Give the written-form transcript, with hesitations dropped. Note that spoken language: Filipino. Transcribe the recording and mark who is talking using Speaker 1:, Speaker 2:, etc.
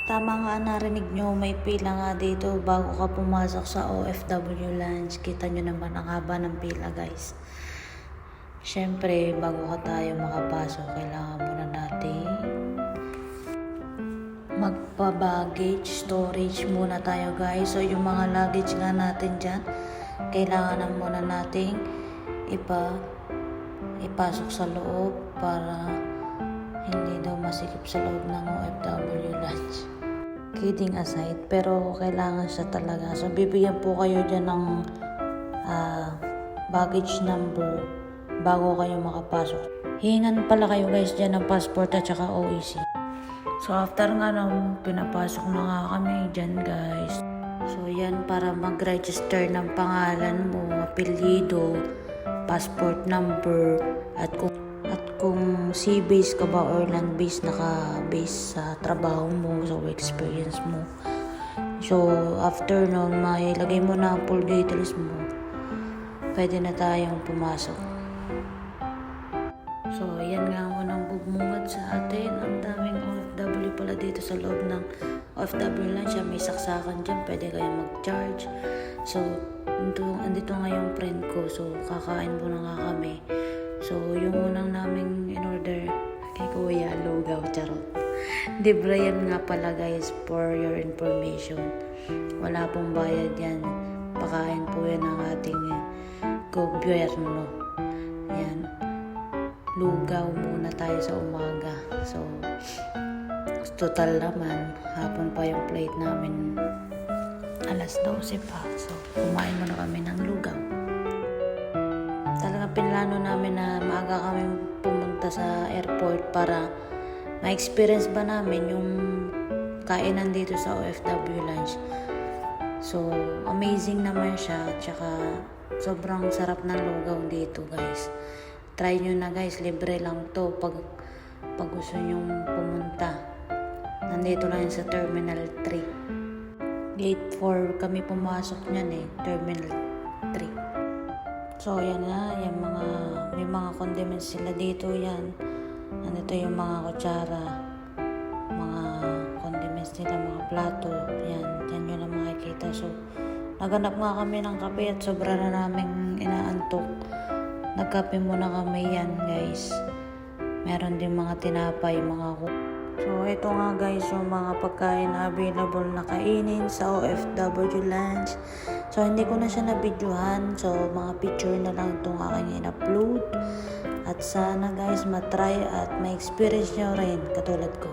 Speaker 1: Tama nga narinig nyo, may pila nga dito bago ka pumasok sa OFW Lounge. Kita nyo naman ang haba ng pila, guys. Siyempre, bago ka tayo makapasok, kailangan muna natin magpa-baggage storage muna tayo, guys. So, yung mga luggage nga natin dyan, kailangan na muna nating ipasok sa loob para hindi daw masikip sa loob ng OFW Lounge. Kidding aside, pero kailangan siya talaga. So, bibigyan po kayo dyan ng baggage number bago kayo makapasok. Hihingan pala kayo, guys, dyan ng passport at saka OEC. So, after nga nung pinapasok na nga kami dyan, guys. So, yan para mag-register ng pangalan mo, apelyido, passport number, at kung sea-based ka ba or land-based, naka-base sa trabaho mo, sa experience mo. So, after nun, mailagay mo na ang full details mo, pwede na tayong pumasok. So, yan nga ang unang bumungad sa atin. Ang daming OFW pala dito sa loob ng OFW Lounge. May saksakan dyan, pwede kayo mag-charge. So, andito nga yung friend ko. So, kakain muna nga kami. So, yung unang naming in-order kay Kuya, lugaw, charot. Libre yan nga pala, guys, for your information. Wala pong bayad yan. Pakain po yan ng ating gobyerno. Yan. Lugaw muna tayo sa umaga. So, total naman, hapon pa yung plate namin. Alas 12 pa. So, kumain muna kami ng lugaw. Talagang pinlano namin na maaga kami pumunta sa airport para ma-experience ba namin yung kainan dito sa OFW Lounge. So, amazing naman siya. Tsaka, sobrang sarap ng lugaw dito, guys. Try nyo na, guys. Libre lang to pag gusto nyo pumunta. Nandito lang sa Terminal 3. Gate 4 kami pumasok nyan Terminal 3. So, yan na. May mga condiments sila dito. Yan. Nandito yung mga kutsara. Mga condiments nila, mga plato. Yan. Yan nyo na makikita. So, naganap nga kami ng kape at sobra na naming inaantok. Nagkape muna kami yan, guys. Meron din mga tinapay, So, ito nga, guys, yung mga pagkain na available na kainin sa OFW Lounge. So, hindi ko na siya na-videohan. So, mga picture na lang itong aking in-upload. At sana, guys, matry at ma-experience nyo rin katulad ko.